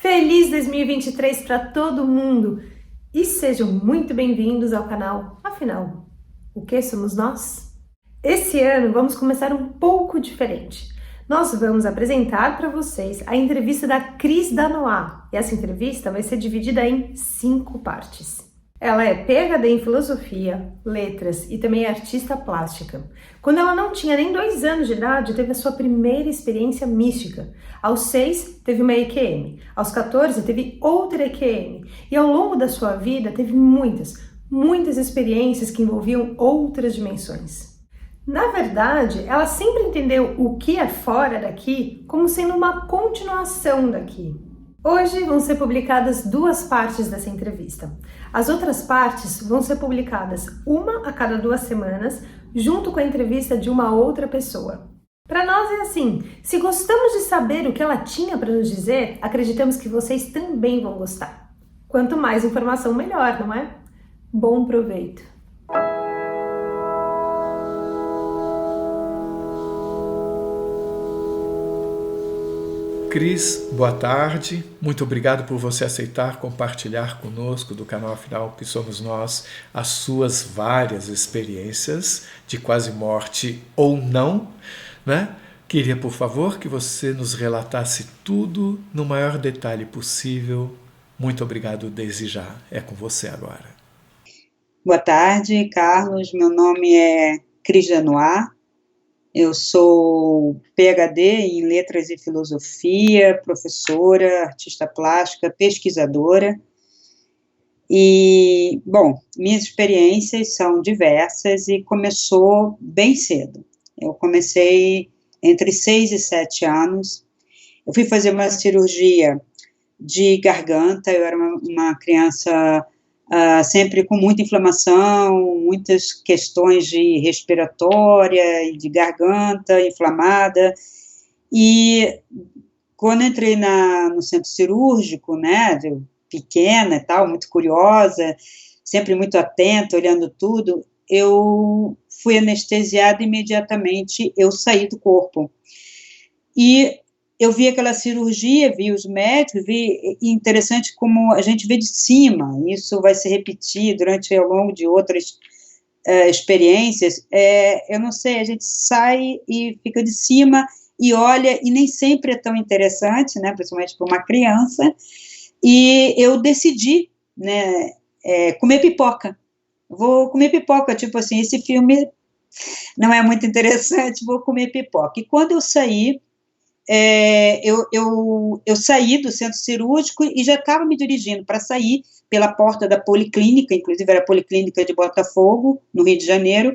Feliz 2023 para todo mundo e sejam muito bem-vindos ao canal. Afinal, o que somos nós? Esse ano vamos começar um pouco diferente. Nós vamos apresentar para vocês a entrevista da Cris Danois e essa entrevista vai ser dividida em 5 partes. Ela é PhD em Filosofia, Letras e também é artista plástica. Quando ela não tinha nem 2 anos de idade, teve a sua primeira experiência mística. Aos 6, teve uma EQM. Aos 14, teve outra EQM. E ao longo da sua vida, teve muitas experiências que envolviam outras dimensões. Na verdade, ela sempre entendeu o que é fora daqui como sendo uma continuação daqui. Hoje vão ser publicadas 2 partes dessa entrevista. As outras partes vão ser publicadas uma a cada 2 semanas, junto com a entrevista de uma outra pessoa. Para nós é assim, se gostamos de saber o que ela tinha para nos dizer, acreditamos que vocês também vão gostar. Quanto mais informação, melhor, não é? Bom proveito! Cris, boa tarde. Muito obrigado por você aceitar compartilhar conosco do canal Afinal que somos nós as suas várias experiências de quase morte ou não, né? Queria, por favor, que você nos relatasse tudo no maior detalhe possível. Muito obrigado desde já. É com você agora. Boa tarde, Carlos. Meu nome é Cris Danois. Eu sou PhD em Letras e Filosofia, professora, artista plástica, pesquisadora. E, bom, minhas experiências são diversas e começou bem cedo. Eu comecei entre 6 e 7 anos. Eu fui fazer uma cirurgia de garganta, eu era uma criança sempre com muita inflamação, muitas questões de respiratória e de garganta inflamada, e quando entrei no centro cirúrgico, né, pequena e tal, muito curiosa, sempre muito atenta, olhando tudo, eu fui anestesiada imediatamente, eu saí do corpo, e eu vi aquela cirurgia, vi os médicos, e interessante como a gente vê de cima, isso vai se repetir ao longo de outras experiências, eu não sei, a gente sai e fica de cima e olha, e nem sempre é tão interessante, né, principalmente para uma criança, e eu decidi, né, comer pipoca, vou comer pipoca, tipo assim, esse filme não é muito interessante, vou comer pipoca, e quando eu saí, eu saí do centro cirúrgico e já estava me dirigindo para sair pela porta da policlínica, inclusive era a policlínica de Botafogo, no Rio de Janeiro,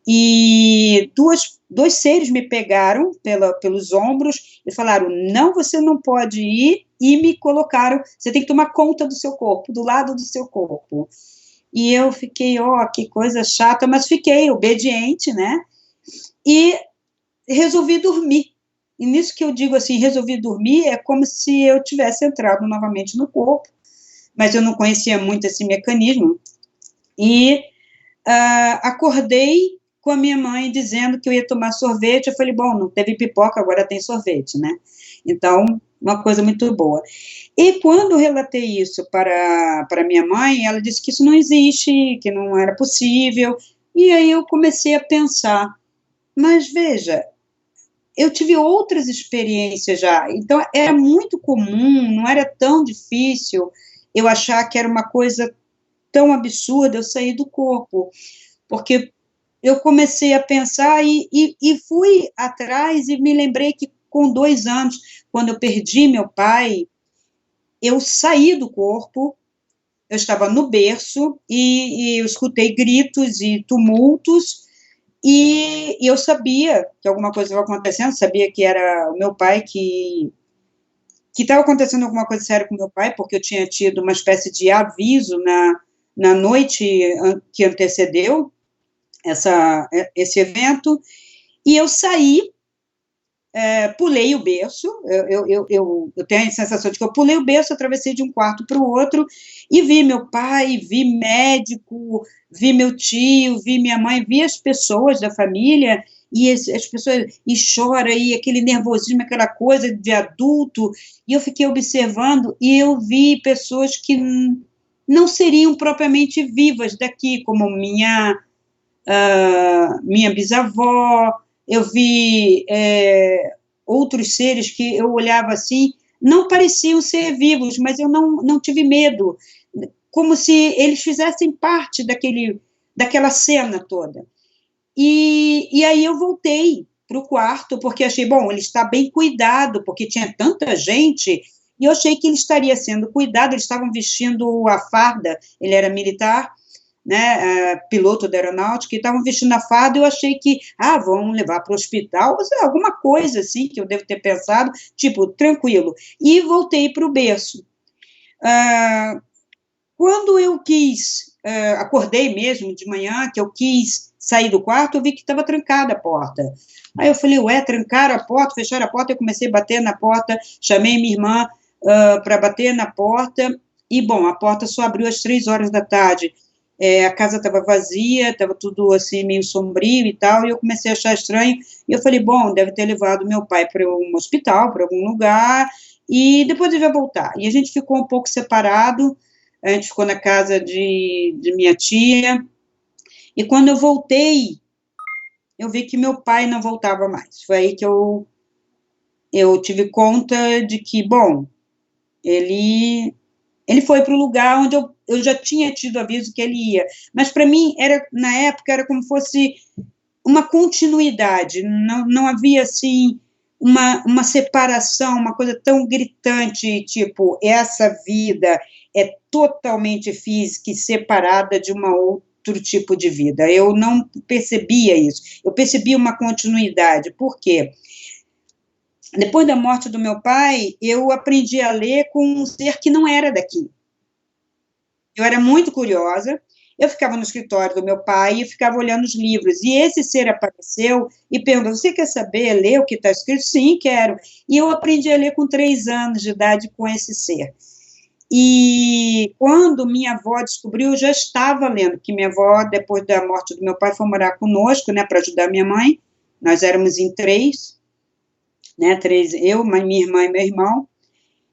e dois seres me pegaram pelos ombros e falaram, não, você não pode ir, e me colocaram, você tem que tomar conta do seu corpo, do lado do seu corpo. E eu fiquei, que coisa chata, mas fiquei obediente, né, e resolvi dormir. E nisso que eu digo assim, resolvi dormir, é como se eu tivesse entrado novamente no corpo, mas eu não conhecia muito esse mecanismo, e acordei com a minha mãe dizendo que eu ia tomar sorvete, eu falei, bom, não teve pipoca, agora tem sorvete, né, então, uma coisa muito boa. E quando eu relatei isso para minha mãe, ela disse que isso não existe, que não era possível, e aí eu comecei a pensar, mas veja, eu tive outras experiências já, então era muito comum, não era tão difícil eu achar que era uma coisa tão absurda eu sair do corpo, porque eu comecei a pensar e fui atrás e me lembrei que com 2 anos, quando eu perdi meu pai, eu saí do corpo, eu estava no berço e eu escutei gritos e tumultos, e eu sabia que alguma coisa estava acontecendo, sabia que era o meu pai, que estava acontecendo alguma coisa séria com o meu pai, porque eu tinha tido uma espécie de aviso na noite que antecedeu esse evento, e eu saí, pulei o berço, eu tenho a sensação de que eu pulei o berço, atravessei de um quarto para o outro, e vi meu pai, vi médico, vi meu tio, vi minha mãe, vi as pessoas da família, e as pessoas, e chora, e aquele nervosismo, aquela coisa de adulto, e eu fiquei observando, e eu vi pessoas que não seriam propriamente vivas daqui, como minha bisavó, eu vi outros seres que eu olhava assim, não pareciam ser vivos, mas eu não tive medo, como se eles fizessem parte daquela cena toda. E aí eu voltei para o quarto, porque achei, bom, ele está bem cuidado, porque tinha tanta gente, e eu achei que ele estaria sendo cuidado, eles estavam vestindo a farda, ele era militar, né, piloto da aeronáutica, e estavam vestindo a farda, e eu achei que, vão levar para o hospital, ou seja, alguma coisa assim, que eu devo ter pensado, tipo, tranquilo, e voltei para o berço. Quando eu acordei mesmo de manhã, que eu quis sair do quarto, eu vi que estava trancada a porta. Aí eu falei, trancaram a porta, fecharam a porta, eu comecei a bater na porta, chamei minha irmã para bater na porta, e, bom, a porta só abriu às 3 horas da tarde. A casa estava vazia, estava tudo assim, meio sombrio e tal, e eu comecei a achar estranho, e eu falei, bom, deve ter levado meu pai para um hospital, para algum lugar, e depois ele vai voltar. E a gente ficou um pouco separado, a gente ficou na casa de minha tia, e quando eu voltei, eu vi que meu pai não voltava mais. Foi aí que eu tive conta de que, bom, ele foi para o lugar onde eu já tinha tido aviso que ele ia, mas para mim, na época, era como se fosse uma continuidade, não havia, assim, uma separação, uma coisa tão gritante, tipo, essa vida é totalmente física e separada de outro tipo de vida. Eu não percebia isso, eu percebia uma continuidade. Por quê? Depois da morte do meu pai, eu aprendi a ler com um ser que não era daqui. Eu era muito curiosa, eu ficava no escritório do meu pai e ficava olhando os livros, e esse ser apareceu e perguntou, você quer saber, ler o que está escrito? Sim, quero. E eu aprendi a ler com 3 anos de idade com esse ser. E quando minha avó descobriu, eu já estava lendo, que minha avó, depois da morte do meu pai, foi morar conosco, né, para ajudar minha mãe, nós éramos em 3, né, 3, eu, minha irmã e meu irmão,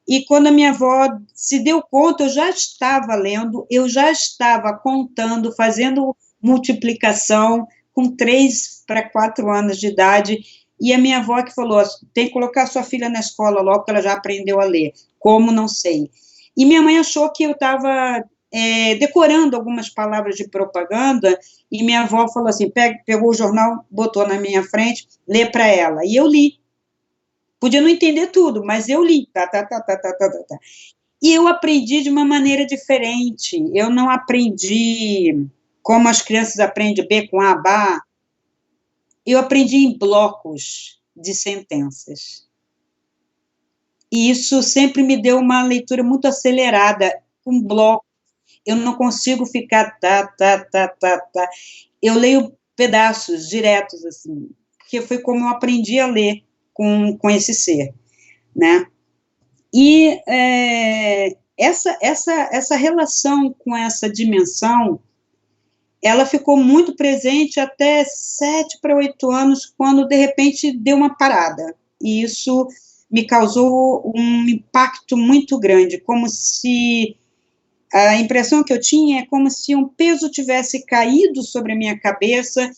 e quando a minha avó se deu conta, eu já estava lendo, eu já estava contando, fazendo multiplicação com 3 para 4 anos de idade, e a minha avó que falou, tem que colocar sua filha na escola logo, que ela já aprendeu a ler. Como, não sei. E minha mãe achou que eu estava decorando algumas palavras de propaganda, e minha avó falou assim, pegou o jornal, botou na minha frente, lê para ela, e eu li. Podia não entender tudo, mas eu li, E eu aprendi de uma maneira diferente, eu não aprendi como as crianças aprendem B com A, Bá, eu aprendi em blocos de sentenças. E isso sempre me deu uma leitura muito acelerada, com bloco, eu não consigo ficar eu leio pedaços diretos, assim, porque foi como eu aprendi a ler com esse ser, né? E essa relação com essa dimensão, ela ficou muito presente até 7 para 8 anos, quando, de repente, deu uma parada, e isso me causou um impacto muito grande, como se, a impressão que eu tinha é como se um peso tivesse caído sobre a minha cabeça,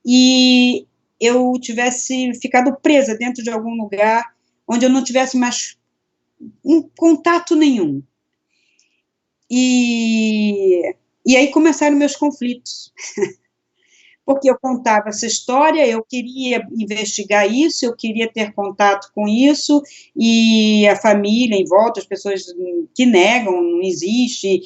e eu tivesse ficado presa dentro de algum lugar, onde eu não tivesse mais um contato nenhum. E aí começaram meus conflitos, porque eu contava essa história, eu queria investigar isso, eu queria ter contato com isso, e a família em volta, as pessoas que negam, não existe,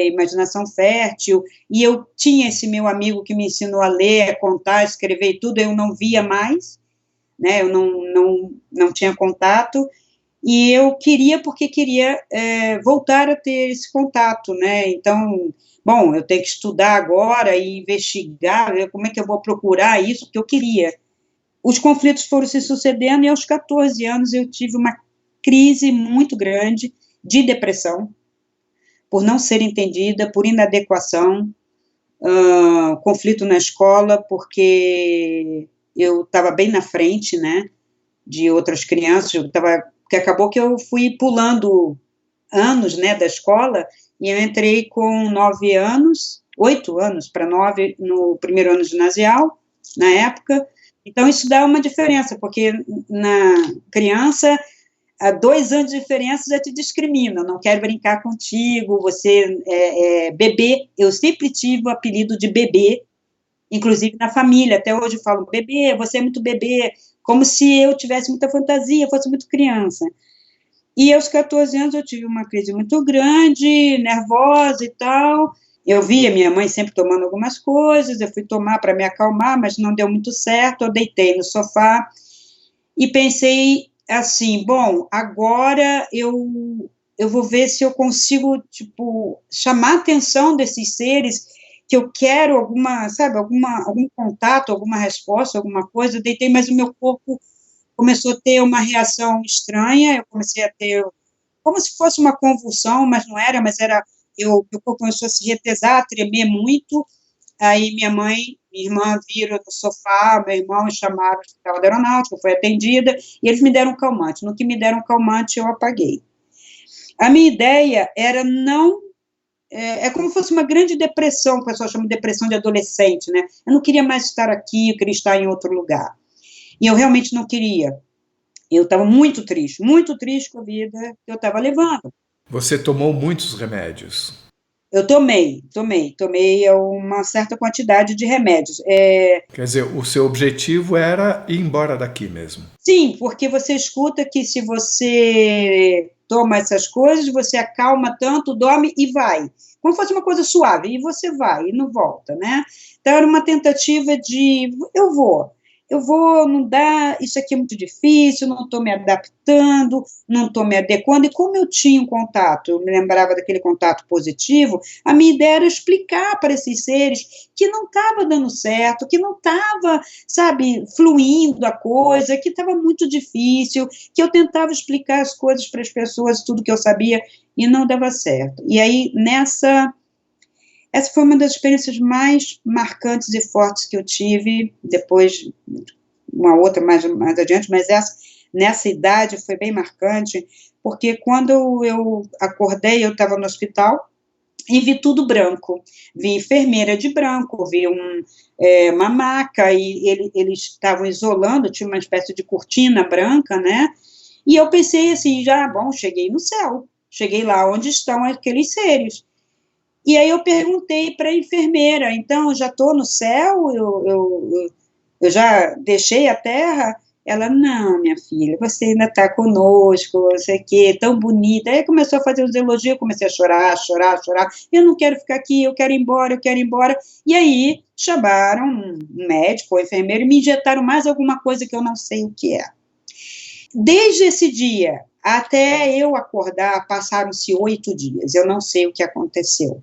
imaginação fértil, e eu tinha esse meu amigo que me ensinou a ler, a contar, a escrever e tudo, eu não via mais, né, eu não tinha contato, e eu queria, porque queria voltar a ter esse contato, né, então, bom, eu tenho que estudar agora e investigar, como é que eu vou procurar isso, porque eu queria. Os conflitos foram se sucedendo, e aos 14 anos eu tive uma crise muito grande de depressão, por não ser entendida, por inadequação, conflito na escola, porque eu estava bem na frente, né, de outras crianças, porque acabou que eu fui pulando anos, né, da escola, e eu entrei com 9 anos, 8 anos para 9, no primeiro ano ginasial, na época, então isso dá uma diferença, porque na criança, há 2 anos de diferença já te discrimina, não quero brincar contigo, você é bebê, eu sempre tive o apelido de bebê, inclusive na família, até hoje eu falo, bebê, você é muito bebê, como se eu tivesse muita fantasia, fosse muito criança. E aos 14 anos eu tive uma crise muito grande, nervosa e tal. Eu via minha mãe sempre tomando algumas coisas, eu fui tomar para me acalmar, mas não deu muito certo. Eu deitei no sofá e pensei assim: bom, agora eu vou ver se eu consigo, tipo, chamar a atenção desses seres que eu quero alguma, sabe, algum contato, alguma resposta, alguma coisa. Eu deitei, mas o meu corpo começou a ter uma reação estranha, eu comecei a ter, como se fosse uma convulsão, mas não era, meu corpo começou a se retesar, a tremer muito, aí minha mãe, minha irmã viram no sofá, meu irmão, me chamaram no hospital da aeronáutica, eu fui atendida, e eles me deram um calmante, no que me deram um calmante, eu apaguei. A minha ideia era não, é como se fosse uma grande depressão, o pessoal chama de depressão de adolescente, né, eu não queria mais estar aqui, eu queria estar em outro lugar, e eu realmente não queria. Eu estava muito triste com a vida que eu estava levando. Você tomou muitos remédios? Eu tomei uma certa quantidade de remédios. Quer dizer, o seu objetivo era ir embora daqui mesmo? Sim, porque você escuta que se você toma essas coisas, você acalma tanto, dorme e vai. Como se fosse uma coisa suave, e você vai, e não volta, né? Então, era uma tentativa de, eu vou, não dá, isso aqui é muito difícil, não estou me adaptando, não estou me adequando, e como eu tinha um contato, eu me lembrava daquele contato positivo, a minha ideia era explicar para esses seres que não estava dando certo, que não estava, sabe, fluindo a coisa, que estava muito difícil, que eu tentava explicar as coisas para as pessoas, tudo que eu sabia, e não dava certo. E aí, essa foi uma das experiências mais marcantes e fortes que eu tive, depois uma outra mais adiante, mas nessa idade foi bem marcante, porque quando eu acordei, eu estava no hospital e vi tudo branco, vi enfermeira de branco, vi uma maca, e eles estavam isolando, tinha uma espécie de cortina branca, né, e eu pensei assim, bom, cheguei no céu, cheguei lá onde estão aqueles seres. E aí eu perguntei para a enfermeira, então, eu já estou no céu, eu já deixei a terra? Ela, não, minha filha, você ainda está conosco, não sei o quê, tão bonita. Aí começou a fazer os elogios, eu comecei a chorar, eu não quero ficar aqui, eu quero ir embora. E aí chamaram um médico ou enfermeiro e me injetaram mais alguma coisa que eu não sei o que é. Desde esse dia até eu acordar, passaram-se 8 dias, eu não sei o que aconteceu.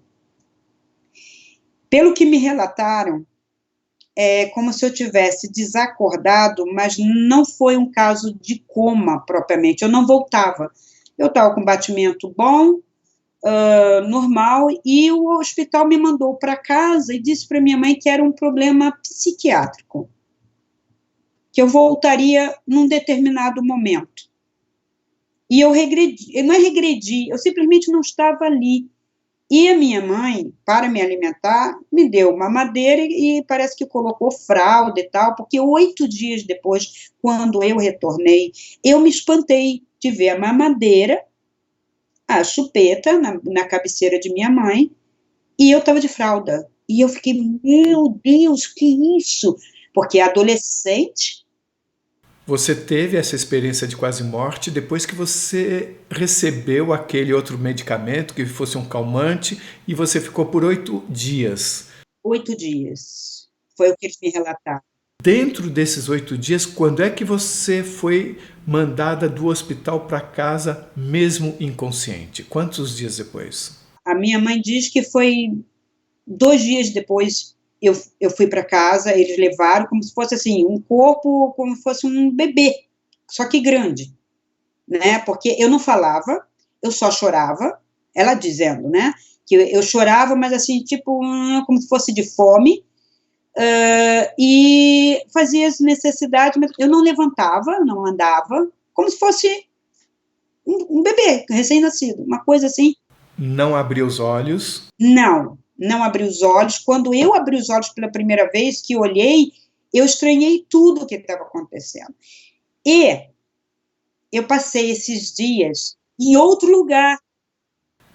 Pelo que me relataram, é como se eu tivesse desacordado, mas não foi um caso de coma propriamente, eu não voltava. Eu estava com batimento bom, normal, e o hospital me mandou para casa e disse para minha mãe que era um problema psiquiátrico, que eu voltaria num determinado momento. E eu não regredi, eu simplesmente não estava ali. E a minha mãe, para me alimentar, me deu mamadeira e parece que colocou fralda e tal, porque 8 dias depois, quando eu retornei, eu me espantei de ver a mamadeira, a chupeta na cabeceira de minha mãe, e eu estava de fralda. E eu fiquei, meu Deus, que isso? Porque adolescente. Você teve essa experiência de quase morte depois que você recebeu aquele outro medicamento, que fosse um calmante, e você ficou por 8 dias. 8 dias. Foi o que eles me relataram. Dentro desses 8 dias, quando é que você foi mandada do hospital para casa, mesmo inconsciente? Quantos dias depois? A minha mãe diz que foi 2 dias depois. Eu fui para casa, eles levaram como se fosse assim, um corpo, como se fosse um bebê, só que grande, né, porque eu não falava, eu só chorava, ela dizendo, né, que eu chorava, mas assim, tipo, como se fosse de fome, e fazia as necessidades, mas eu não levantava, não andava, como se fosse um bebê recém-nascido, uma coisa assim. Não abria os olhos. Não abri os olhos. Quando eu abri os olhos pela primeira vez, que olhei, eu estranhei tudo o que estava acontecendo. E eu passei esses dias em outro lugar.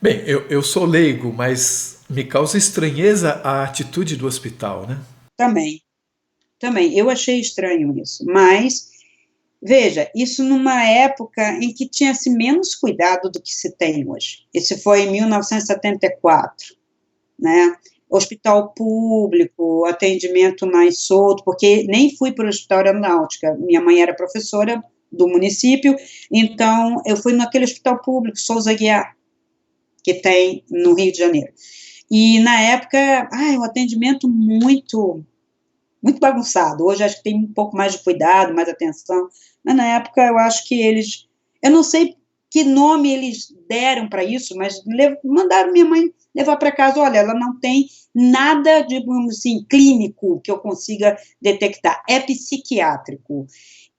Bem, eu sou leigo, mas me causa estranheza a atitude do hospital, né? Também. Eu achei estranho isso, mas, veja, isso numa época em que tinha-se menos cuidado do que se tem hoje. Isso foi em 1974, né? Hospital público, atendimento mais solto, porque nem fui para o Hospital Aeronáutica, minha mãe era professora do município, então eu fui naquele hospital público, Souza Aguiar, que tem no Rio de Janeiro. E na época, o atendimento muito bagunçado. Hoje acho que tem um pouco mais de cuidado, mais atenção, mas na época eu acho que eu não sei que nome eles deram para isso, mas mandaram minha mãe levar para casa. Olha, ela não tem nada, digamos assim, clínico que eu consiga detectar, é psiquiátrico.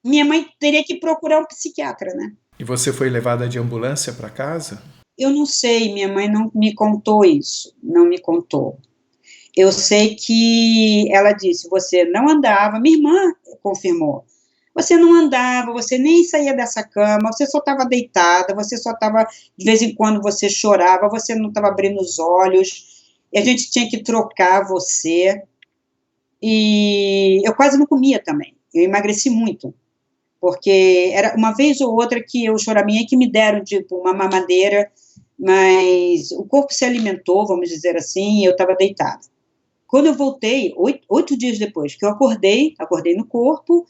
Minha mãe teria que procurar um psiquiatra, né? E você foi levada de ambulância para casa? Eu não sei, minha mãe não me contou isso, não me contou. Eu sei que ela disse, você não andava, minha irmã confirmou, você não andava, você nem saía dessa cama, você só estava deitada, você só estava, de vez em quando você chorava, você não estava abrindo os olhos, e a gente tinha que trocar você, e eu quase não comia também, eu emagreci muito, porque era uma vez ou outra que eu choraminha que me deram, tipo, uma mamadeira, mas o corpo se alimentou, vamos dizer assim, e eu estava deitada. Quando eu voltei, 8 dias depois que eu acordei no corpo,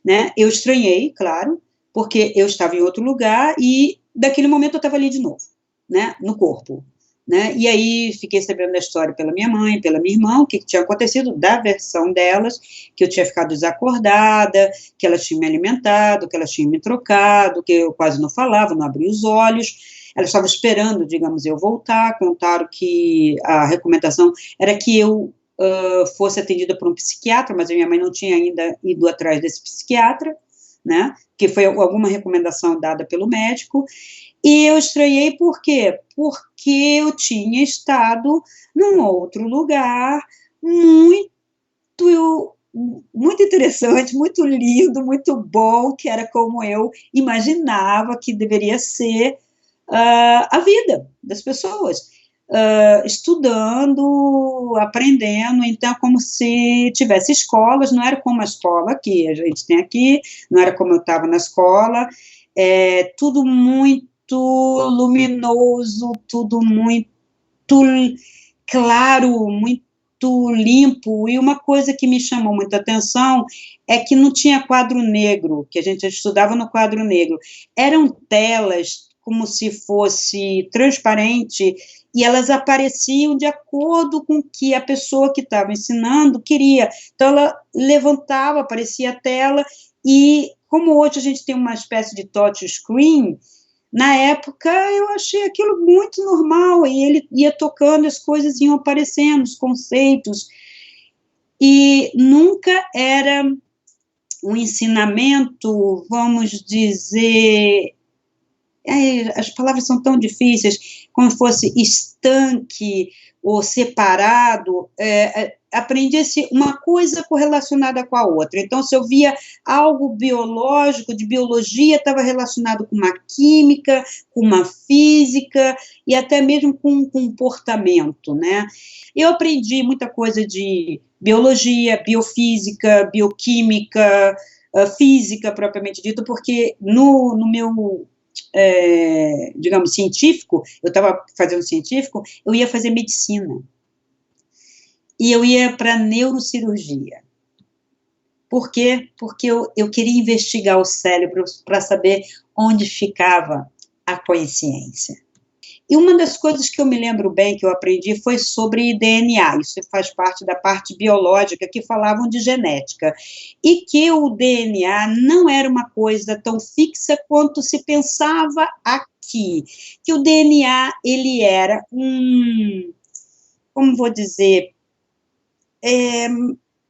né, eu estranhei, claro, porque eu estava em outro lugar e daquele momento eu estava ali de novo, né, no corpo, né, e aí fiquei sabendo da história pela minha mãe, pela minha irmã, o que tinha acontecido, da versão delas, que eu tinha ficado desacordada, que elas tinham me alimentado, que elas tinham me trocado, que eu quase não falava, não abria os olhos, elas estavam esperando, digamos, eu voltar, contaram que a recomendação era que eu fosse atendida por um psiquiatra, mas a minha mãe não tinha ainda ido atrás desse psiquiatra, né, que foi alguma recomendação dada pelo médico, e eu estranhei por quê? Porque eu tinha estado num outro lugar muito, muito interessante, muito lindo, muito bom, que era como eu imaginava que deveria ser a vida das pessoas. Estudando, aprendendo, então como se tivesse escolas, não era como a escola que a gente tem aqui, não era como eu estava na escola, tudo muito luminoso, tudo muito claro, muito limpo, e uma coisa que me chamou muita atenção é que não tinha quadro negro, que a gente estudava no quadro negro, eram telas como se fosse transparente, e elas apareciam de acordo com o que a pessoa que estava ensinando queria. Então, ela levantava, aparecia a tela, e como hoje a gente tem uma espécie de touchscreen, na época eu achei aquilo muito normal, e ele ia tocando, as coisas iam aparecendo, os conceitos, e nunca era um ensinamento, vamos dizer, as palavras são tão difíceis, como se fosse estanque ou separado, aprendia-se uma coisa correlacionada com a outra. Então, se eu via algo biológico, de biologia, estava relacionado com uma química, com uma física e até mesmo com um comportamento, né? Eu aprendi muita coisa de biologia, biofísica, bioquímica, física propriamente dito, porque no meu digamos, científico, eu estava fazendo científico, eu ia fazer medicina. E eu ia para neurocirurgia. Por quê? Porque eu queria investigar o cérebro para saber onde ficava a consciência. E uma das coisas que eu me lembro bem, que eu aprendi, foi sobre DNA, isso faz parte da parte biológica, que falavam de genética, e que o DNA não era uma coisa tão fixa quanto se pensava aqui, que o DNA, ele era como vou dizer,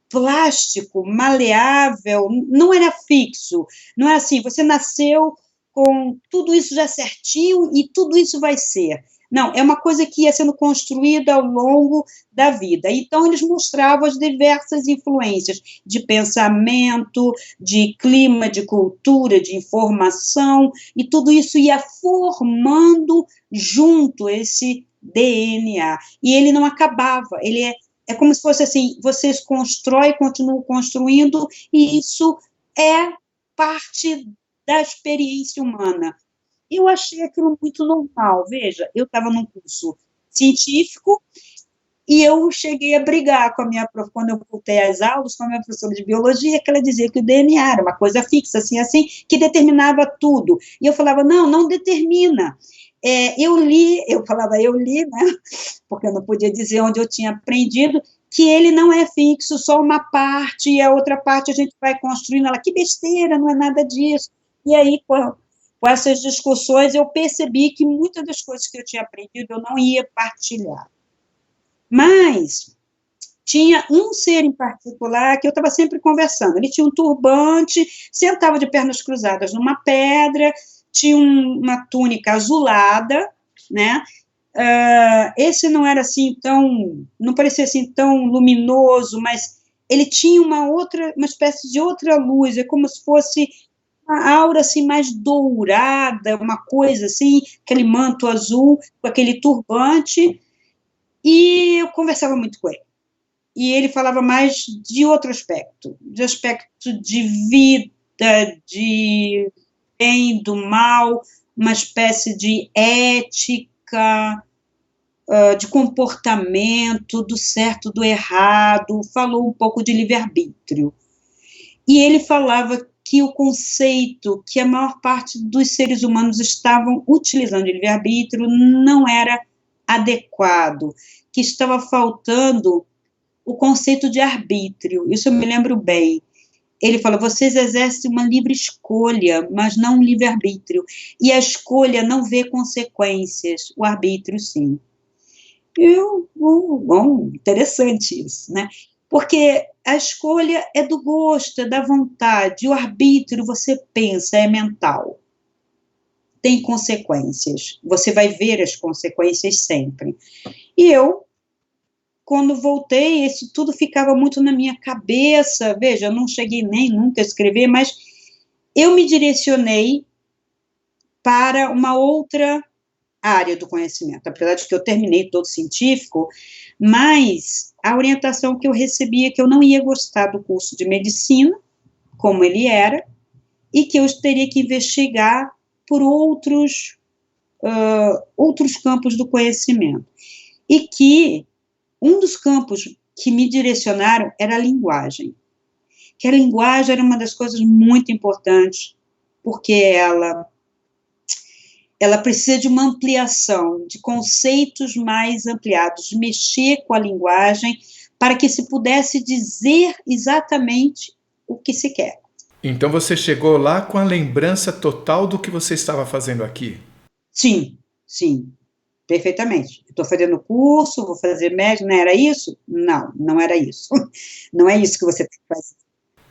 plástico, maleável, não era fixo, não é assim, você nasceu com tudo isso já certinho e tudo isso vai ser. Não, é uma coisa que ia sendo construída ao longo da vida. Então, eles mostravam as diversas influências de pensamento, de clima, de cultura, de informação, e tudo isso ia formando junto esse DNA. E ele não acabava, ele é como se fosse assim, vocês constroem, continuam construindo, e isso é parte da experiência humana. Eu achei aquilo muito normal, veja, eu estava num curso científico e eu cheguei a brigar com a minha prof, quando eu voltei às aulas, com a minha professora de biologia, que ela dizia que o DNA era uma coisa fixa, assim, que determinava tudo. E eu falava, não, não determina. Eu li, né, porque eu não podia dizer onde eu tinha aprendido, que ele não é fixo, só uma parte, e a outra parte a gente vai construindo. Ela, que besteira, não é nada disso. E aí, com essas discussões, eu percebi que muitas das coisas que eu tinha aprendido eu não ia partilhar. Mas tinha um ser em particular que eu estava sempre conversando. Ele tinha um turbante, sentava de pernas cruzadas numa pedra, tinha uma túnica azulada, né? Esse não era assim tão, não parecia assim tão luminoso, mas ele tinha uma espécie de outra luz, é como se fosse uma aura assim mais dourada, uma coisa assim, aquele manto azul com aquele turbante, e eu conversava muito com ele. E ele falava mais de outro aspecto, de aspecto de vida, de bem, do mal, uma espécie de ética, de comportamento, do certo, do errado, falou um pouco de livre-arbítrio. E ele falava que o conceito que a maior parte dos seres humanos estavam utilizando de livre-arbítrio não era adequado, que estava faltando o conceito de arbítrio. Isso eu me lembro bem. Ele fala, vocês exercem uma livre escolha, mas não um livre-arbítrio. E a escolha não vê consequências, o arbítrio sim. Bom, interessante isso, né? Porque a escolha é do gosto, é da vontade, o arbítrio, você pensa, é mental. Tem consequências, você vai ver as consequências sempre. E eu, quando voltei, isso tudo ficava muito na minha cabeça, veja, eu não cheguei nem nunca a escrever, mas eu me direcionei para uma outra área do conhecimento, apesar de que eu terminei todo científico, mas a orientação que eu recebia é que eu não ia gostar do curso de medicina, como ele era, e que eu teria que investigar por outros campos do conhecimento. E que um dos campos que me direcionaram era a linguagem. Que a linguagem era uma das coisas muito importantes, porque ela precisa de uma ampliação, de conceitos mais ampliados, de mexer com a linguagem, para que se pudesse dizer exatamente o que se quer. Então você chegou lá com a lembrança total do que você estava fazendo aqui? Sim, perfeitamente. Estou fazendo curso, vou fazer médio, não era isso? Não, não era isso. Não é isso que você tem que fazer.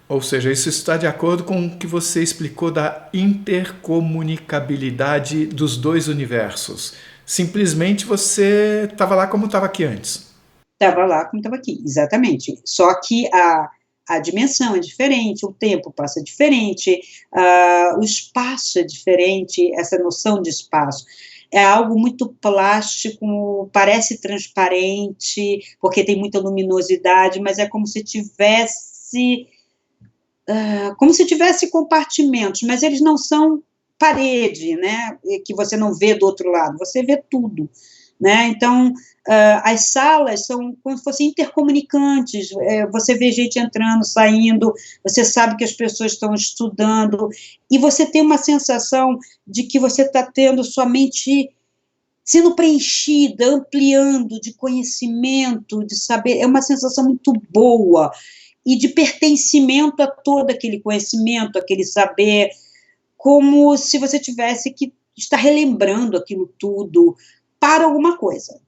Ou seja, isso está de acordo com o que você explicou da intercomunicabilidade dos dois universos. Simplesmente você estava lá como estava aqui antes. Estava lá como estava aqui, exatamente. Só que a dimensão é diferente, o tempo passa diferente, o espaço é diferente, essa noção de espaço. É algo muito plástico, parece transparente, porque tem muita luminosidade, mas é como se tivesse compartimentos, mas eles não são parede, né, que você não vê do outro lado, você vê tudo, né, então, as salas são como se fossem intercomunicantes, você vê gente entrando, saindo, você sabe que as pessoas estão estudando, e você tem uma sensação de que você está tendo sua mente sendo preenchida, ampliando de conhecimento, de saber, é uma sensação muito boa, e de pertencimento a todo aquele conhecimento, aquele saber, como se você tivesse que estar relembrando aquilo tudo para alguma coisa.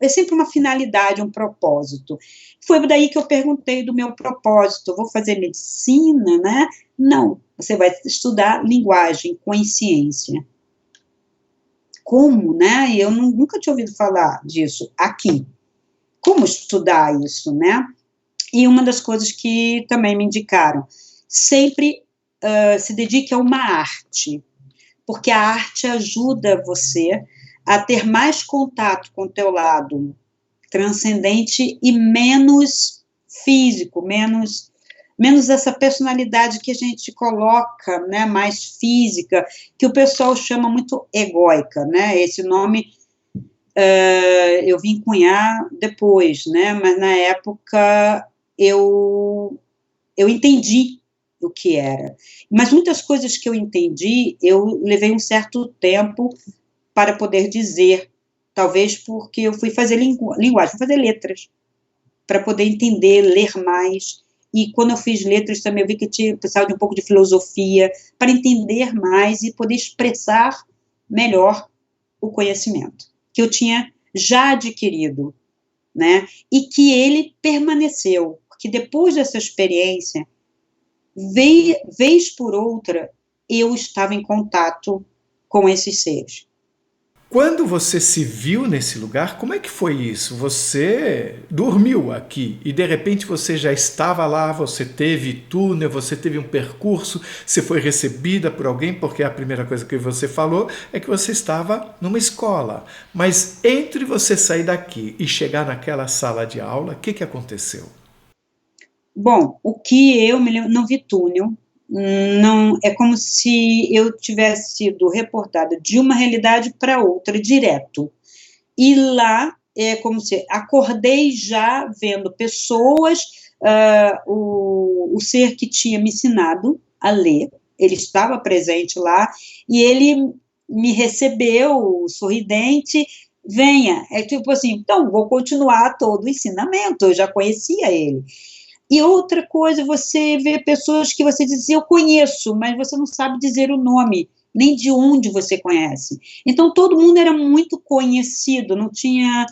é sempre uma finalidade, um propósito. Foi daí que eu perguntei do meu propósito, vou fazer medicina, né? Não, você vai estudar linguagem com ciência. Como, né? Eu nunca tinha ouvido falar disso aqui. Como estudar isso, né? E uma das coisas que também me indicaram, sempre se dedique a uma arte, porque a arte ajuda você a ter mais contato com o teu lado transcendente e menos físico, menos essa personalidade que a gente coloca, né, mais física, que o pessoal chama muito egóica, né, esse nome eu vim cunhar depois, né, mas na época eu entendi o que era, mas muitas coisas que eu entendi, eu levei um certo tempo para poder dizer, talvez porque eu fui fazer linguagem, fui fazer letras, para poder entender, ler mais, e quando eu fiz letras também eu vi que precisava de um pouco de filosofia, para entender mais e poder expressar melhor o conhecimento, que eu tinha já adquirido, né, e que ele permaneceu, porque depois dessa experiência, vez por outra, eu estava em contato com esses seres. Quando você se viu nesse lugar, como é que foi isso? Você dormiu aqui e de repente você já estava lá, você teve túnel, você teve um percurso, você foi recebida por alguém, porque a primeira coisa que você falou é que você estava numa escola. Mas entre você sair daqui e chegar naquela sala de aula, o que aconteceu? Bom, o que eu me lembro, não vi túnel, não, é como se eu tivesse sido reportada de uma realidade para outra, direto. E lá, é como se acordei já vendo pessoas, o ser que tinha me ensinado a ler, ele estava presente lá, e ele me recebeu, sorridente, venha, é tipo assim, então, vou continuar todo o ensinamento, eu já conhecia ele. E outra coisa, você vê pessoas que você diz, eu conheço, mas você não sabe dizer o nome, nem de onde você conhece. Então, todo mundo era muito conhecido, não tinha,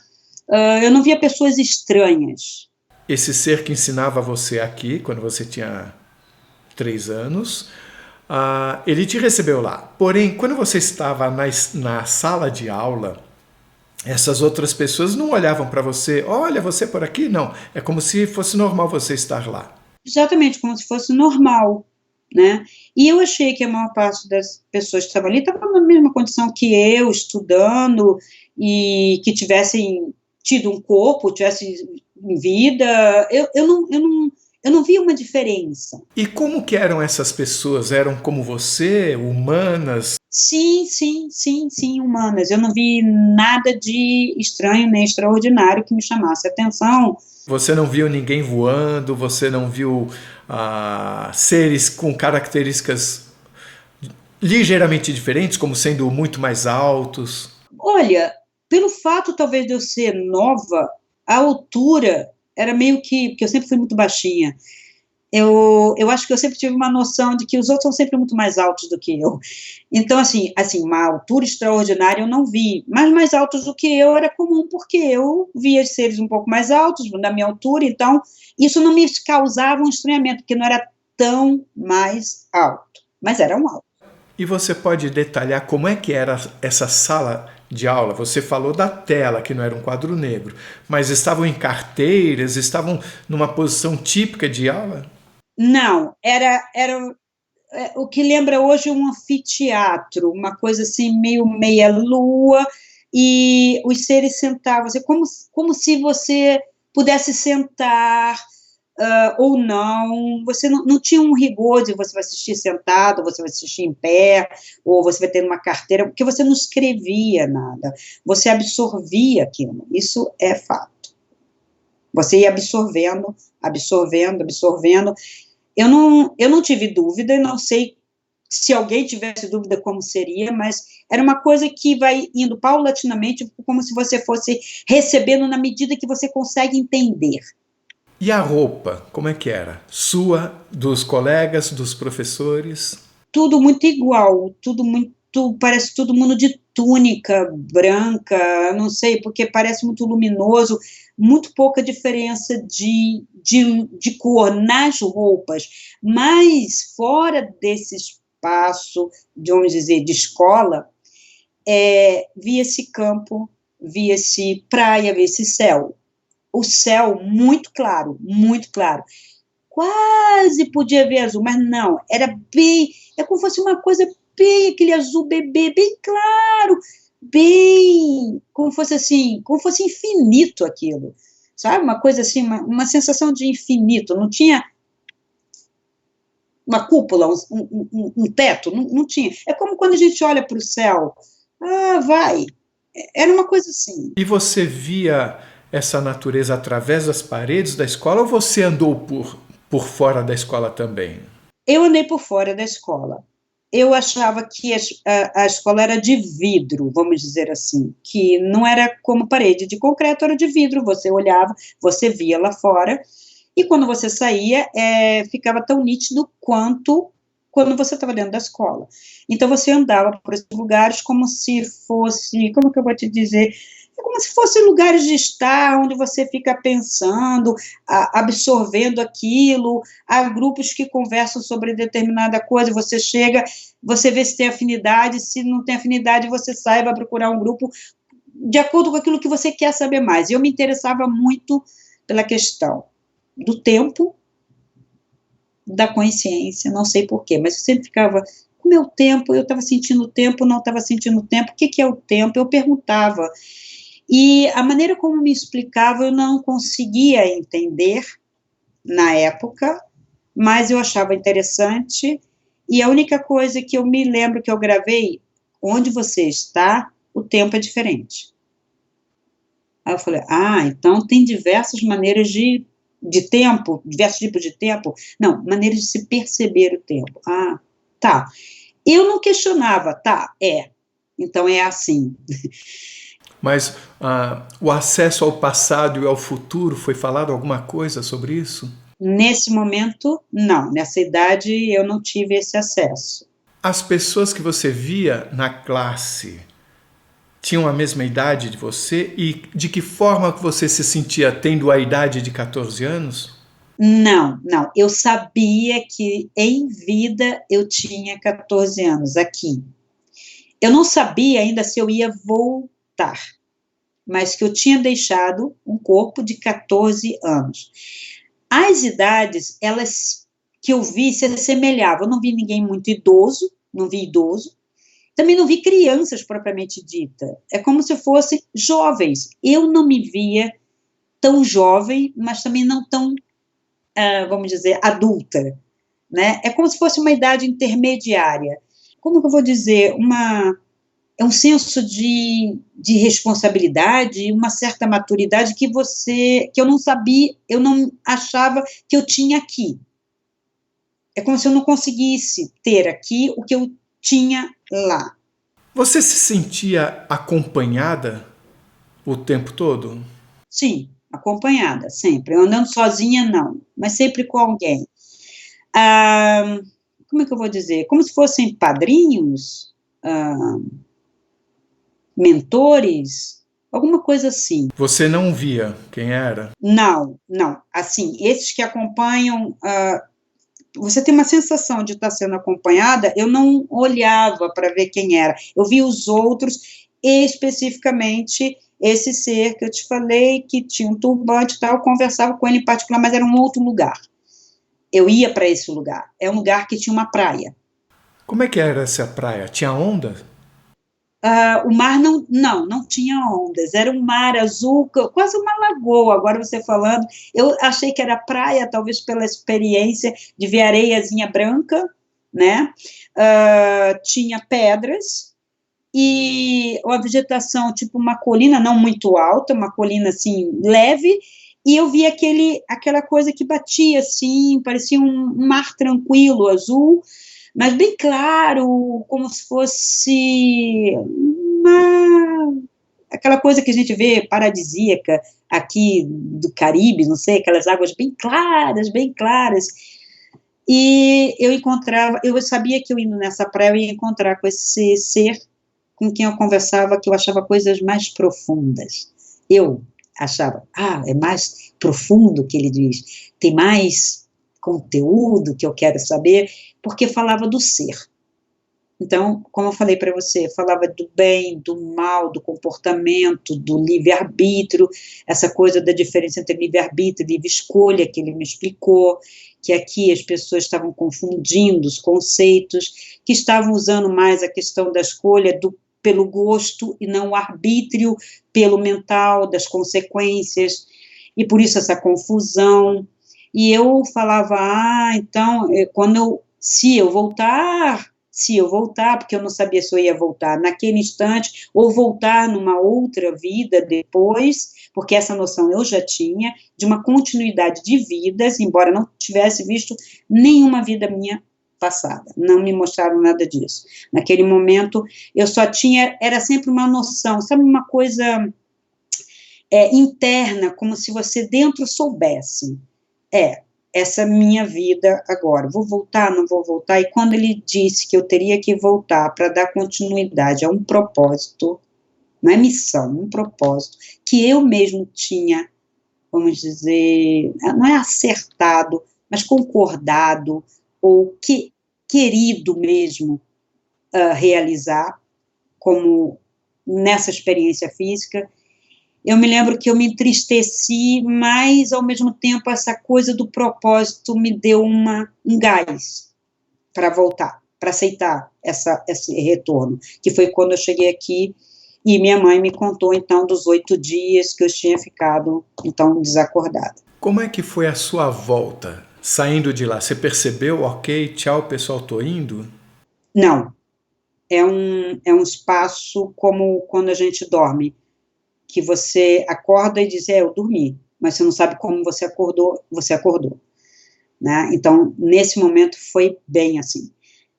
eu não via pessoas estranhas. Esse ser que ensinava você aqui, quando você tinha 3 anos, ele te recebeu lá. Porém, quando você estava na sala de aula, essas outras pessoas não olhavam para você, olha, você por aqui? Não, é como se fosse normal você estar lá. Exatamente, como se fosse normal, né? E eu achei que a maior parte das pessoas que estavam ali estavam na mesma condição que eu, estudando, e que tivessem tido um corpo, tivessem vida. Eu não vi uma diferença. E como que eram essas pessoas? Eram como você, humanas? Sim, humanas. Eu não vi nada de estranho nem extraordinário que me chamasse a atenção. Você não viu ninguém voando, você não viu seres com características ligeiramente diferentes, como sendo muito mais altos? Olha, pelo fato talvez de eu ser nova, a altura era meio que, porque eu sempre fui muito baixinha, eu acho que eu sempre tive uma noção de que os outros são sempre muito mais altos do que eu. Então, assim, uma altura extraordinária eu não vi, mas mais altos do que eu era comum, porque eu via seres um pouco mais altos, da minha altura, então isso não me causava um estranhamento, porque não era tão mais alto, mas eram altos. E você pode detalhar como é que era essa sala de aula? Você falou da tela, que não era um quadro negro, mas estavam em carteiras, estavam numa posição típica de aula? Não, era o que lembra hoje um anfiteatro, uma coisa assim, meio meia-lua, e os seres sentavam, assim, como se você pudesse sentar ou não, você não tinha um rigor de você vai assistir sentado, você vai assistir em pé, ou você vai ter uma carteira, porque você não escrevia nada, você absorvia aquilo, isso é fato. Você ia absorvendo, eu não tive dúvida, não sei se alguém tivesse dúvida como seria, mas era uma coisa que vai indo paulatinamente, como se você fosse recebendo na medida que você consegue entender. E a roupa, como é que era? Sua, dos colegas, dos professores? Tudo muito igual, parece todo mundo de túnica branca, não sei, porque parece muito luminoso, muito pouca diferença de cor nas roupas, mas fora desse espaço, vamos dizer, de escola, via-se campo, via-se praia, via-se céu. O céu muito claro, quase podia ver azul, mas não, era bem, como se fosse uma coisa bem, aquele azul bebê, bem claro, bem, como fosse assim, como fosse infinito aquilo, sabe, uma coisa assim, uma sensação de infinito, não tinha uma cúpula, um teto, não tinha, é como quando a gente olha para o céu, era uma coisa assim. E você via essa natureza através das paredes da escola ou você andou por fora da escola também? Eu andei por fora da escola. Eu achava que a escola era de vidro, vamos dizer assim, que não era como parede de concreto, era de vidro, você olhava, você via lá fora, e quando você saía, ficava tão nítido quanto quando você estava dentro da escola. Então, você andava por esses lugares como se fosse, como que eu vou te dizer, como se fossem lugares de estar, onde você fica pensando, absorvendo aquilo, há grupos que conversam sobre determinada coisa, você chega, você vê se tem afinidade, se não tem afinidade, você sai, vai procurar um grupo de acordo com aquilo que você quer saber mais. Eu me interessava muito pela questão do tempo, da consciência, não sei porquê, mas eu sempre ficava com o meu tempo, eu estava sentindo o tempo, não estava sentindo o tempo, o que é o tempo? Eu perguntava, e a maneira como me explicava eu não conseguia entender na época, mas eu achava interessante, e a única coisa que eu me lembro que eu gravei, onde você está, o tempo é diferente. Aí eu falei, então tem diversas maneiras de tempo, diversos tipos de tempo, não, maneiras de se perceber o tempo. Tá. Eu não questionava, então é assim. Mas o acesso ao passado e ao futuro, foi falado alguma coisa sobre isso? Nesse momento, não. Nessa idade, eu não tive esse acesso. As pessoas que você via na classe tinham a mesma idade de você? E de que forma você se sentia tendo a idade de 14 anos? Não. Eu sabia que em vida eu tinha 14 anos aqui. Eu não sabia ainda se eu ia voltar, mas que eu tinha deixado um corpo de 14 anos. As idades, elas que eu vi se assemelhavam. Eu não vi ninguém muito idoso, não vi idoso, também não vi crianças propriamente dita. É como se fossem jovens. Eu não me via tão jovem, mas também não tão, vamos dizer, adulta, né? É como se fosse uma idade intermediária. Como que eu vou dizer? É um senso de responsabilidade, uma certa maturidade que eu não sabia, eu não achava que eu tinha aqui. É como se eu não conseguisse ter aqui o que eu tinha lá. Você se sentia acompanhada o tempo todo? Sim, acompanhada, sempre. Andando sozinha, não, mas sempre com alguém. Como é que eu vou dizer? Como se fossem padrinhos, mentores, alguma coisa assim. Você não via quem era? Não. Assim, esses que acompanham, você tem uma sensação de estar sendo acompanhada, eu não olhava para ver quem era. Eu vi os outros, especificamente esse ser que eu te falei, que tinha um turbante e tal, eu conversava com ele em particular, mas era um outro lugar. Eu ia para esse lugar. É um lugar que tinha uma praia. Como é que era essa praia? Tinha onda? O mar não tinha ondas, era um mar azul, quase uma lagoa. Agora você falando, eu achei que era praia, talvez pela experiência de ver areiazinha branca, né? Tinha pedras e uma vegetação, tipo uma colina, não muito alta, uma colina assim leve, e eu vi aquela coisa que batia assim, parecia um mar tranquilo, azul, mas bem claro, como se fosse aquela coisa que a gente vê paradisíaca aqui do Caribe, não sei, aquelas águas bem claras, e eu sabia que eu indo nessa praia eu ia encontrar com esse ser com quem eu conversava que eu achava coisas mais profundas. Eu achava, é mais profundo que ele diz, tem mais conteúdo que eu quero saber, porque falava do ser. Então, como eu falei para você, falava do bem, do mal, do comportamento, do livre-arbítrio, essa coisa da diferença entre livre-arbítrio e livre-escolha, que ele me explicou, que aqui as pessoas estavam confundindo os conceitos, que estavam usando mais a questão da escolha pelo gosto e não o arbítrio pelo mental, das consequências, e por isso essa confusão. E eu falava, então, se eu voltar, porque eu não sabia se eu ia voltar naquele instante, ou voltar numa outra vida depois, porque essa noção eu já tinha, de uma continuidade de vidas, embora não tivesse visto nenhuma vida minha passada, não me mostraram nada disso. Naquele momento, eu só tinha, era sempre uma noção, sabe, uma coisa interna, como se você dentro soubesse, essa minha vida agora, vou voltar, não vou voltar, e quando ele disse que eu teria que voltar para dar continuidade a um propósito, não é missão, um propósito, que eu mesmo tinha, vamos dizer, não é acertado, mas concordado, ou querido mesmo realizar, como nessa experiência física, eu me lembro que eu me entristeci, mas, ao mesmo tempo, essa coisa do propósito me deu um gás para voltar, para aceitar esse retorno, que foi quando eu cheguei aqui, e minha mãe me contou, então, dos 8 dias que eu tinha ficado, então, desacordada. Como é que foi a sua volta, saindo de lá? Você percebeu, ok, tchau, pessoal, tô indo? Não, é um espaço como quando a gente dorme, que você acorda e diz, eu dormi, mas você não sabe como você acordou, né? Então, nesse momento, foi bem assim.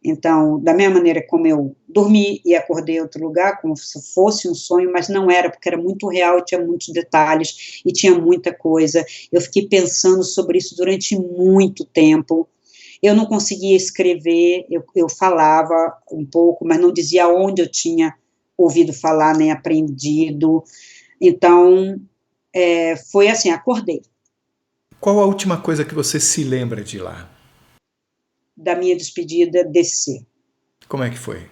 Então, da mesma maneira como eu dormi e acordei em outro lugar, como se fosse um sonho, mas não era, porque era muito real e tinha muitos detalhes, e tinha muita coisa. Eu fiquei pensando sobre isso durante muito tempo. Eu não conseguia escrever, eu falava um pouco, mas não dizia onde eu tinha ouvido falar, nem aprendido. Então, foi assim, acordei. Qual a última coisa que você se lembra de lá? Da minha despedida desse ser. Como é que foi?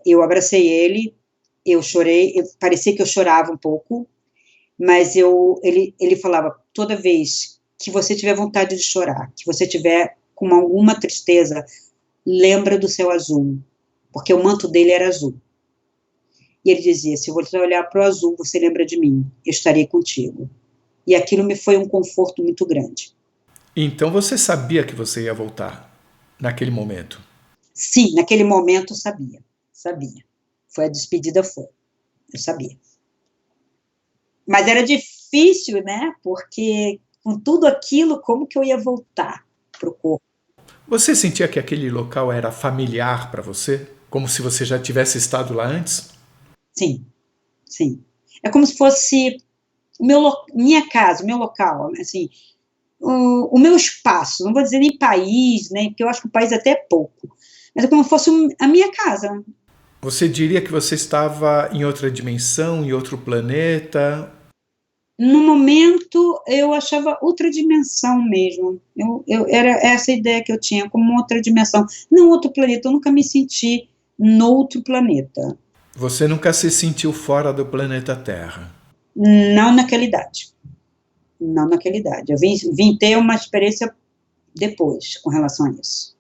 Eu abracei ele, eu chorei, parecia que eu chorava um pouco, mas ele falava, toda vez que você tiver vontade de chorar, que você tiver com alguma tristeza, lembra do céu azul, porque o manto dele era azul. E ele dizia, se você olhar para o azul, você lembra de mim, eu estarei contigo. E aquilo me foi um conforto muito grande. Então você sabia que você ia voltar, naquele momento? Sim, naquele momento eu sabia. Foi a despedida, eu sabia. Mas era difícil, né, porque com tudo aquilo, como que eu ia voltar para o corpo? Você sentia que aquele local era familiar para você? Como se você já tivesse estado lá antes? Sim. É como se fosse minha casa, o meu local, assim, o meu espaço, não vou dizer nem país, né, porque eu acho que o país até é pouco, mas é como se fosse a minha casa. Você diria que você estava em outra dimensão, em outro planeta? No momento, eu achava outra dimensão mesmo, era essa ideia que eu tinha, como outra dimensão, não outro planeta, eu nunca me senti noutro planeta. Você nunca se sentiu fora do planeta Terra? Não naquela idade. Eu vim ter uma experiência depois, com relação a isso.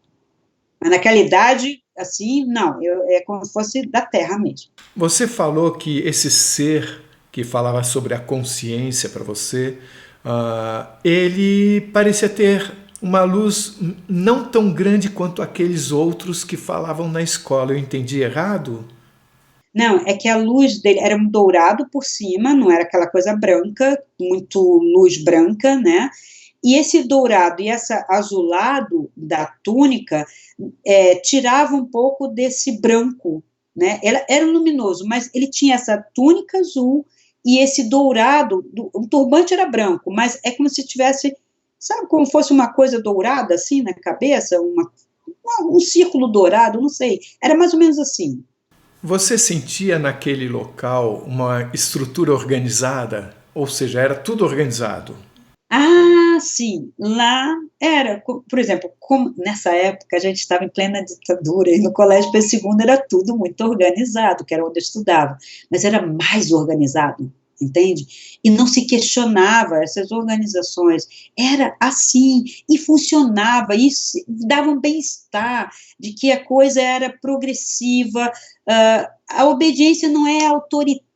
Mas naquela idade, assim, não, é como se fosse da Terra mesmo. Você falou que esse ser que falava sobre a consciência para você, ele parecia ter uma luz não tão grande quanto aqueles outros que falavam na escola. Eu entendi errado? Não, é que a luz dele era um dourado por cima, não era aquela coisa branca, muito luz branca, né? E esse dourado e esse azulado da túnica tirava um pouco desse branco, né? Era luminoso, mas ele tinha essa túnica azul e esse dourado, o turbante era branco, mas é como se tivesse, sabe, como fosse uma coisa dourada assim na cabeça, um círculo dourado, não sei, era mais ou menos assim. Você sentia naquele local uma estrutura organizada? Ou seja, era tudo organizado? Ah, sim, lá era, por exemplo, como nessa época a gente estava em plena ditadura e no Colégio Pedro II era tudo muito organizado, que era onde eu estudava, mas era mais organizado, entende? E não se questionava essas organizações, era assim, e funcionava, e dava um bem-estar de que a coisa era progressiva, a obediência não é autoritária,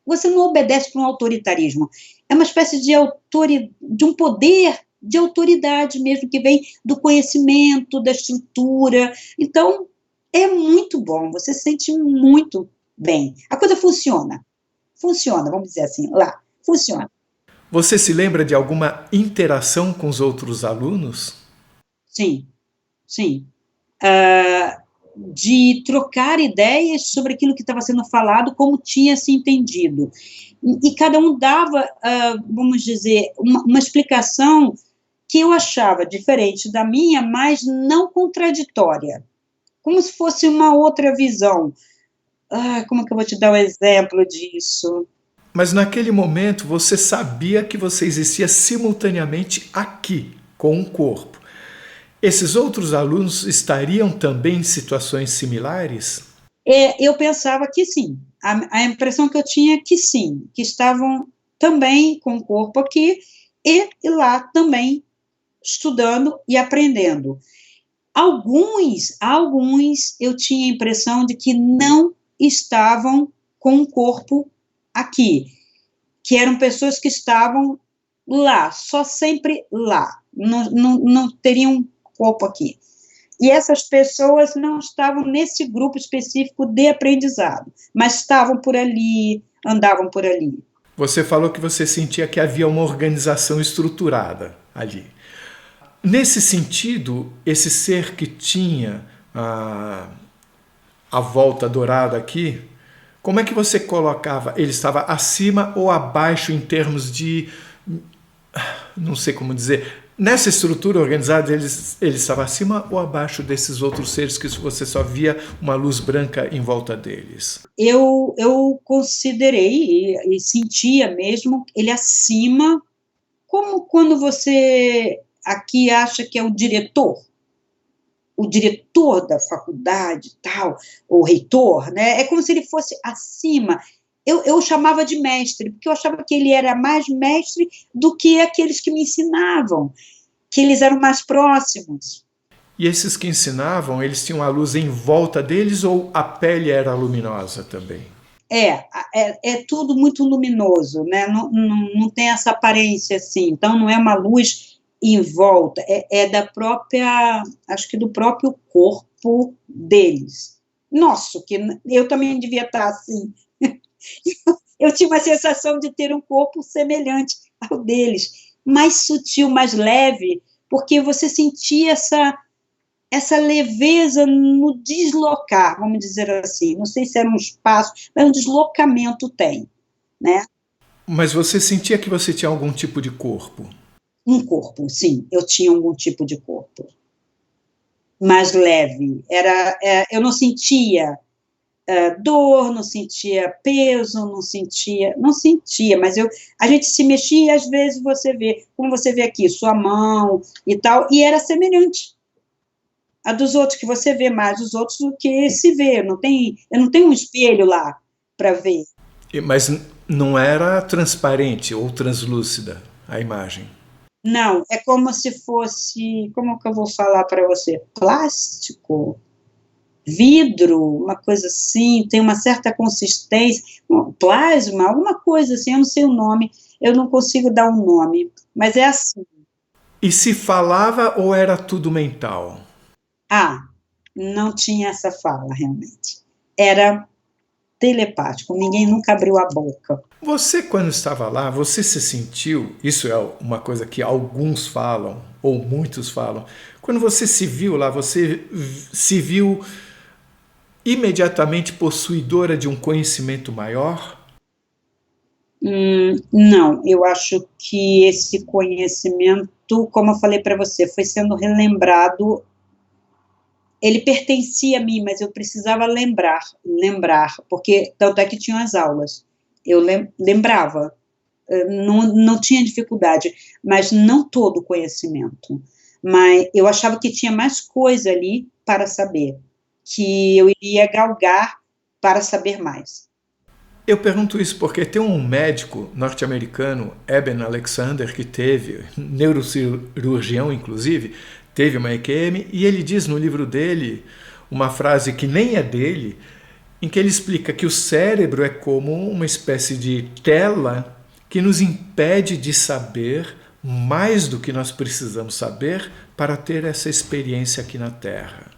você não obedece para um autoritarismo, é uma espécie de um poder de autoridade mesmo, que vem do conhecimento, da estrutura. Então, é muito bom, você se sente muito bem. A coisa funciona, vamos dizer assim, lá, funciona. Você se lembra de alguma interação com os outros alunos? Sim, sim. De trocar ideias sobre aquilo que estava sendo falado, como tinha se entendido. E cada um dava, vamos dizer, uma explicação que eu achava diferente da minha, mas não contraditória, como se fosse uma outra visão. Como que eu vou te dar um exemplo disso? Mas naquele momento você sabia que você existia simultaneamente aqui, com um corpo. Esses outros alunos estariam também em situações similares? Eu pensava que sim, a impressão que eu tinha é que sim, que estavam também com o corpo aqui e lá também estudando e aprendendo. Alguns eu tinha a impressão de que não estavam com o corpo aqui, que eram pessoas que estavam lá, só sempre lá, não teriam corpo aqui. E essas pessoas não estavam nesse grupo específico de aprendizado, mas estavam por ali, andavam por ali. Você falou que você sentia que havia uma organização estruturada ali. Nesse sentido, esse ser que tinha a volta dourada aqui, como é que você colocava? Ele estava acima ou abaixo em termos de, não sei como dizer, nessa estrutura organizada ele estava acima ou abaixo desses outros seres que você só via uma luz branca em volta deles? Eu considerei e sentia mesmo ele acima, como quando você aqui acha que é o diretor da faculdade, tal, o reitor, né? É como se ele fosse acima. Eu chamava de mestre, porque eu achava que ele era mais mestre do que aqueles que me ensinavam, que eles eram mais próximos. E esses que ensinavam, eles tinham a luz em volta deles ou a pele era luminosa também? É tudo muito luminoso, né? Não tem essa aparência assim, então não é uma luz em volta, da própria, acho que do próprio corpo deles. Nossa, que eu também devia estar assim. Eu tinha uma sensação de ter um corpo semelhante ao deles, mais sutil, mais leve, porque você sentia essa leveza no deslocar, vamos dizer assim. Não sei se era um espaço, mas um deslocamento tem, né? Mas você sentia que você tinha algum tipo de corpo? Um corpo, sim, eu tinha algum tipo de corpo mais leve. Eu não sentia dor, não sentia peso, não sentia, mas a gente se mexia e às vezes você vê, como você vê aqui, sua mão e tal, e era semelhante a dos outros, que você vê mais os outros do que se vê, eu não tenho um espelho lá para ver. Mas não era transparente ou translúcida a imagem? Não, é como se fosse, como que eu vou falar para você? Plástico, vidro, uma coisa assim, tem uma certa consistência, plasma, alguma coisa assim, eu não sei o nome, eu não consigo dar um nome, mas é assim. E se falava ou era tudo mental? Não tinha essa fala, realmente. Era telepático, ninguém nunca abriu a boca. Você, quando estava lá, você se sentiu, isso é uma coisa que alguns falam, ou muitos falam, quando você se viu lá, você se viu imediatamente possuidora de um conhecimento maior? Não, eu acho que esse conhecimento, como eu falei para você, foi sendo relembrado ele pertencia a mim, mas eu precisava lembrar, porque tanto é que tinham as aulas. Eu lembrava, não tinha dificuldade, mas não todo o conhecimento. Mas eu achava que tinha mais coisa ali para saber, que eu iria galgar para saber mais. Eu pergunto isso porque tem um médico norte-americano, Eben Alexander, que teve, neurocirurgião inclusive, teve uma EQM, e ele diz no livro dele uma frase que nem é dele, em que ele explica que o cérebro é como uma espécie de tela que nos impede de saber mais do que nós precisamos saber para ter essa experiência aqui na Terra.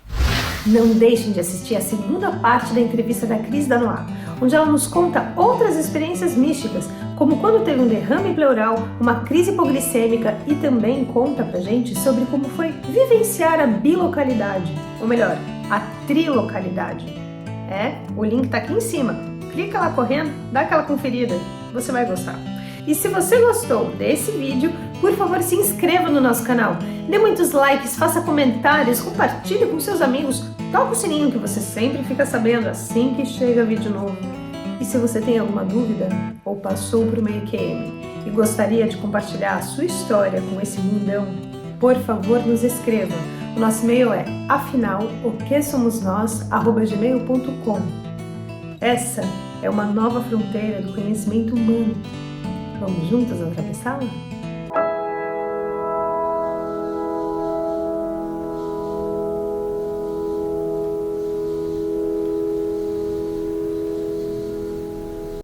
Não deixem de assistir a segunda parte da entrevista da Cris Danois, onde ela nos conta outras experiências místicas, como quando teve um derrame pleural, uma crise hipoglicêmica, e também conta pra gente sobre como foi vivenciar a bilocalidade, ou melhor, a trilocalidade. O link tá aqui em cima. Clica lá correndo, dá aquela conferida, você vai gostar. E se você gostou desse vídeo, por favor, se inscreva no nosso canal, dê muitos likes, faça comentários, compartilhe com seus amigos, toca o sininho que você sempre fica sabendo assim que chega vídeo novo. E se você tem alguma dúvida ou passou por uma EQM e gostaria de compartilhar a sua história com esse mundão, por favor, nos escreva. O nosso e-mail é afinal-o-que-somos-nós@gmail.com. Essa é uma nova fronteira do conhecimento humano. Vamos juntas atravessá-la?